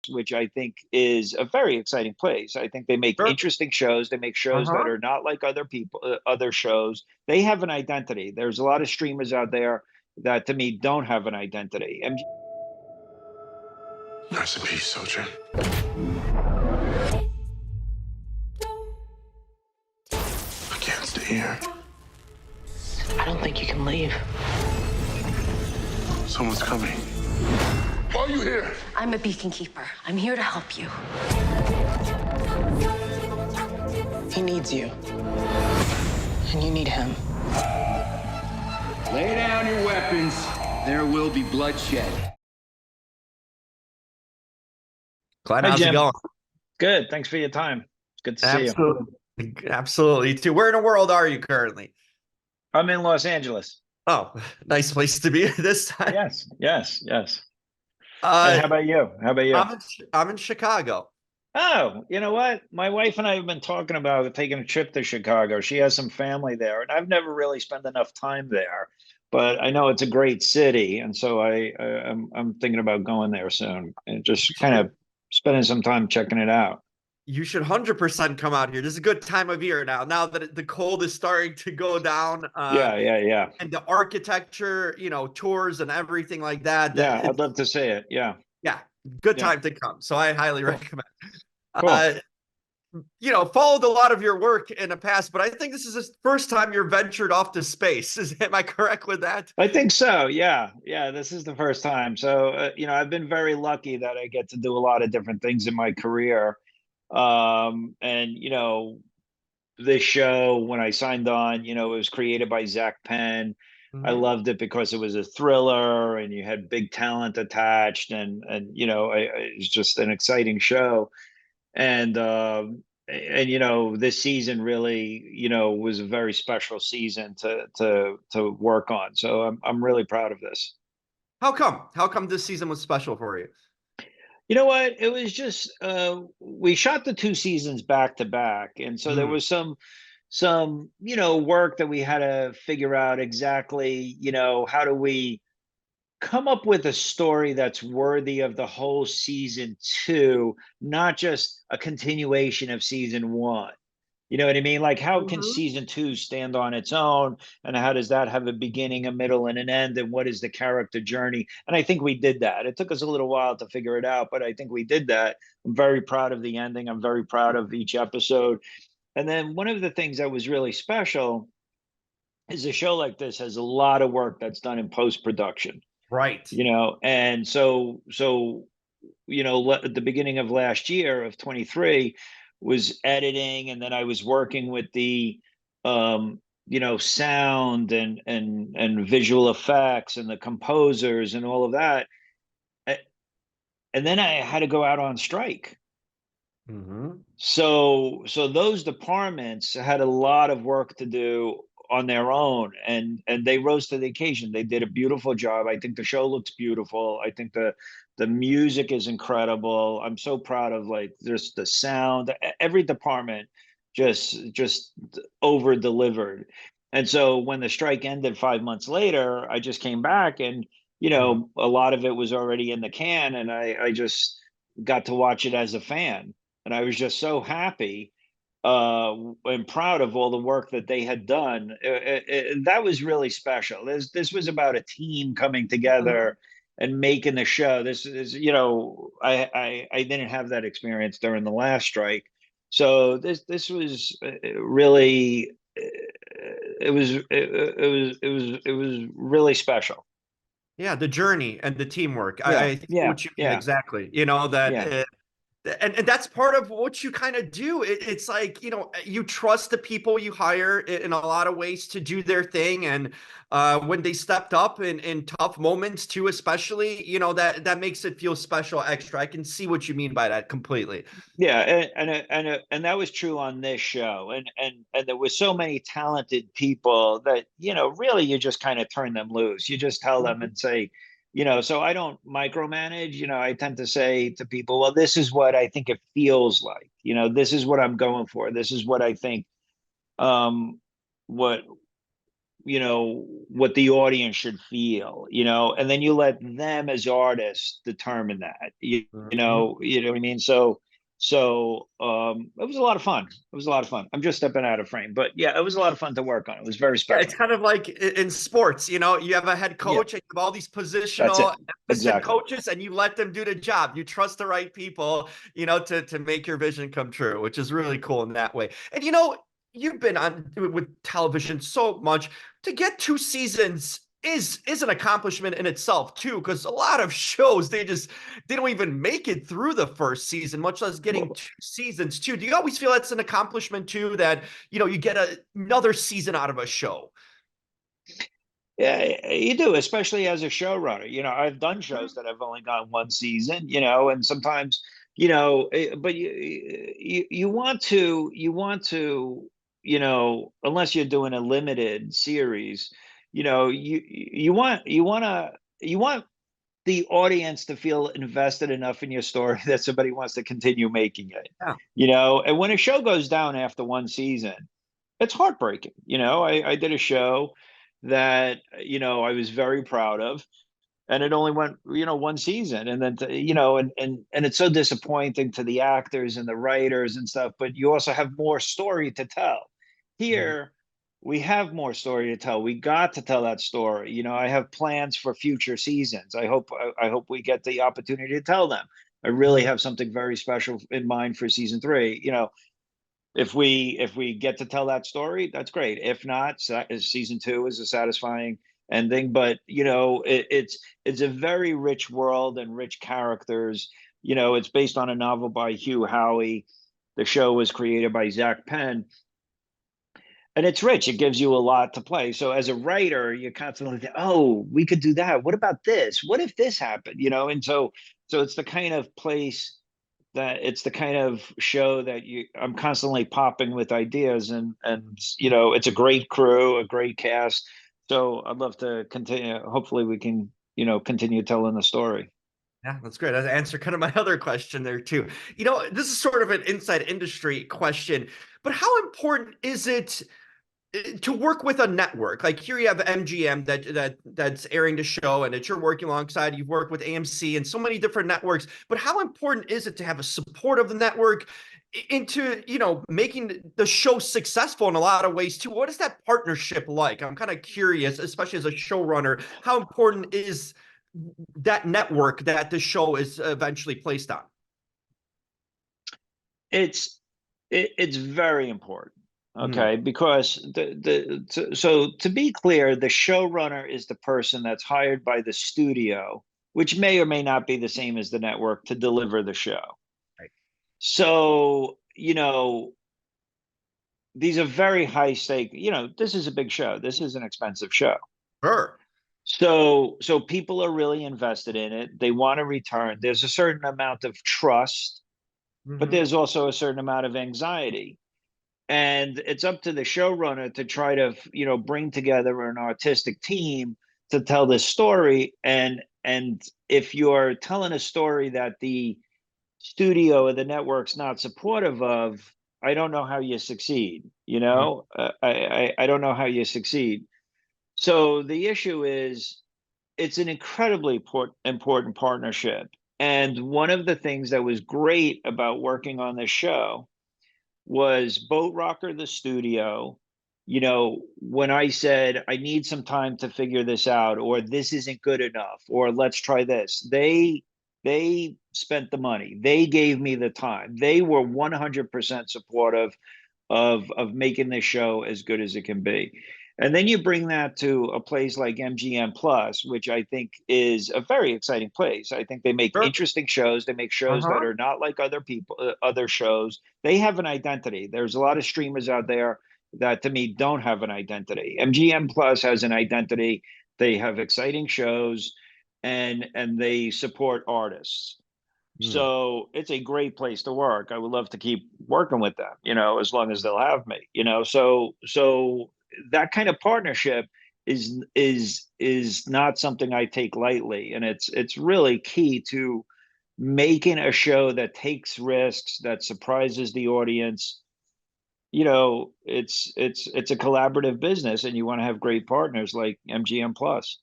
which I think is a very exciting place. I think they make Sure. interesting shows. They make shows that Uh-huh. are not like other people, other shows. They have an identity. There's a lot of streamers out there that to me don't have an identity. And Rest in peace, soldier. I can't stay here. I don't think you can leave. Someone's coming. Why are you here? I'm a beacon keeper. I'm here to help you. He needs you. And you need him. Lay down your weapons. There will be bloodshed. Glenn, hi, how's it Jim. going? Good. Thanks for your time. It's good to see you. Absolutely. Absolutely, too. Where in the world are you currently? I'm in Los Angeles. Oh, nice place to be this time. Yes, yes, yes. And how about you? How about you? I'm in Chicago. Oh, you know what? My wife and I have been talking about taking a trip to Chicago. She has some family there, and I've never really spent enough time there. But I know it's a great city, and so I'm thinking about going there soon and just kind of spending some time checking it out. You should 100% come out here. This is a good time of year now that the cold is starting to go down. Yeah. And the architecture, tours and everything like that. Yeah, I'd love to see it. Yeah. Yeah, good Yeah. time to come. So I highly recommend. Cool. Followed a lot of your work in the past, but I think this is the first time you're ventured off to space. Am I correct with that? I think so. Yeah. Yeah. This is the first time. So, I've been very lucky that I get to do a lot of different things in my career. And, this show, when I signed on, it was created by Zach Penn. I Mhm. loved it because it was a thriller and you had big talent attached it's just an exciting show. And this season really was a very special season to work on, so I'm really proud of this. How come this season was special for you? You know what, it was just we shot the two seasons back to back, and so there Mm. was some work that we had to figure out exactly, how do we come up with a story that's worthy of the whole season two, not just a continuation of season one. You know what I mean? Like, how can Mhm. season two stand on its own? And how does that have a beginning, a middle, and an end? And what is the character journey? And I think we did that. It took us a little while to figure it out, but I think we did that. I'm very proud of the ending. I'm very proud of each episode. And then one of the things that was really special is a show like this has a lot of work that's done in post production, Right. and at the beginning of last year of 23 was editing, and then I was working with the sound and visual effects and the composers and all of that. And then I had to go out on strike. Mm-hmm. So those departments had a lot of work to do on their own, and they rose to the occasion. They did a beautiful job. I think the show looks beautiful. I think the music is incredible. I'm so proud of like just the sound. Every department just over delivered. And so when the strike ended 5 months later, I just came back, and a lot of it was already in the can, and I just got to watch it as a fan, and I was just so happy and proud of all the work that they had done. That was really special. This was about a team coming together and making the show. This is, I didn't have that experience during the last strike, so this was really it was really special. Yeah, the journey and the teamwork. Yeah, I think yeah, what you mean yeah, exactly. You know that yeah. and that's part of what you kind of do. It's like, you trust the people you hire in a lot of ways to do their thing. And when they stepped up in tough moments too, especially, that makes it feel special extra. I can see what you mean by that completely. Yeah, and that was true on this show, and there was so many talented people that really you just kind of turn them loose. You just tell them and say, so I don't micromanage. I tend to say to people, well, this is what I think it feels like. This is what I'm going for. This is what I think. What you know, what the audience should feel, you know, and then you let them as artists determine that, Mhm. you know what I mean? So it was a lot of fun. It was a lot of fun. I'm just stepping out of frame, but yeah, it was a lot of fun to work on. It was very Yeah, it's special. kind of like in sports, you know, you have a head Yeah, coach and you have all these that's positional it. assistant Exactly. coaches, and you let them do the job. You trust the right people, you know, to make your vision come true, which is really cool in that way. And you know, you've been on with television so much. To get 2 seasons is an accomplishment in itself too, because a lot of shows they don't even make it through the first season, much less getting Well, 2 seasons too. Do you always feel that's an accomplishment too, that you know you get another season out of a show? yeah, you do, especially as a showrunner. You know, I've done Mhm. shows that have only gone one season, you know, and sometimes, but you want to, you know, unless you're doing a limited series, you know, you want the audience to feel invested enough in your story that somebody wants to continue making it, Yeah. you know, and when a show goes down after one season, it's heartbreaking. You know, I did a show that, you know, I was very proud of, and it only went, you know, one season, and then you know, and it's so disappointing to the actors and the writers and stuff, but you also have more story to tell. Mhm. Here we have more story to tell. We got to tell that story. You know, I have plans for future seasons. I hope we get the opportunity to tell them. I really Mhm. have something very special in mind for season 3. You know, if we get to tell that story, that's great. If not, season 2 is a satisfying ending. But you know, it's a very rich world and rich characters. You know, it's based on a novel by Hugh Howey. The show was created by Zach Penn, and it's rich. It gives you a lot to play. So as a writer, you constantly think, oh, we could do that. What about this? What if this happened? You know, and so it's the kind of place that it's the kind of show that I'm constantly popping with ideas, and you know, it's a great crew, a great cast. So I'd love to continue. Hopefully we can, you know, continue telling the story. Yeah, that's great. That answered kind of my other question there too. You know, this is sort of an inside industry question, but how important is it to work with a network? Like here you have MGM that's airing the show and that you're working alongside. You've worked with AMC and so many different networks, but how important is it to have a support of the network into, you know, making the show successful in a lot of ways too? What is that partnership like? I'm kind of curious, especially as a showrunner, how important is that network that the show is eventually placed on? It's it's very important. Mm, Okay, because so to be clear, the showrunner is the person that's hired by the studio, which may or may not be the same as the network, to deliver the show. right. So, you know, these are very high stake. You know, this is a big show. This is an expensive show. Sure. So people are really invested in it. They want a return. There's a certain amount of trust, but Hmm. there's also a certain amount of anxiety. And it's up to the showrunner to try to, you know, bring together an artistic team to tell this story. And if you're telling a story that the studio or the network's not supportive of, I don't know how you succeed. You know, I don't know how you succeed. So the issue is, it's an incredibly important partnership. And one of the things that was great about working on this show was Boat Rocker, the studio. You know, when I said I need some time to figure this out, or this isn't good enough, or let's try this, they spent the money. They gave me the time. They were 100% supportive of making this show as good as it can be. And then you bring that to a place like MGM Plus, which I think is a very exciting place. I think they make Sure. interesting shows. They make shows that Uh-huh. are not like other shows. They have an identity. There's a lot of streamers out there that to me don't have an identity. MGM Plus has an identity. They have exciting shows, and they support artists. Mm. So it's a great place to work. I would love to keep working with them, you know, as long as they'll have me, you know. So that kind of partnership is not something I take lightly, and it's really key to making a show that takes risks, that surprises the audience, it's a collaborative business, and you want to have great partners like MGM Plus.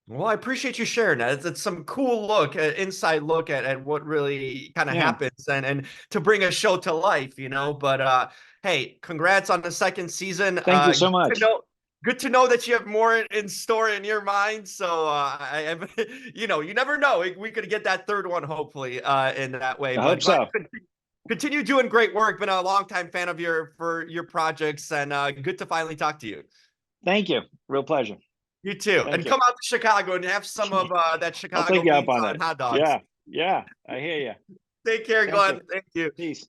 Well, I appreciate you sharing that. It's some cool look, inside look at what really kind of Yeah. happens and to bring a show to life, you know. But hey, congrats on the second season. Thank you so much. Good to know that you have more in store in your mind. So you know, you never know. We could get that third one, hopefully, in that way. I But hope so. continue doing great work. Been a longtime fan of your projects, and good to finally talk to you. Thank you. Real pleasure. You too. Thank And you. come out to Chicago and have some of that I'll Chicago take you up pizza on and it. hot dogs. Yeah. Yeah. I hear you. Take care, Thank Glenn. you. Thank you. Peace.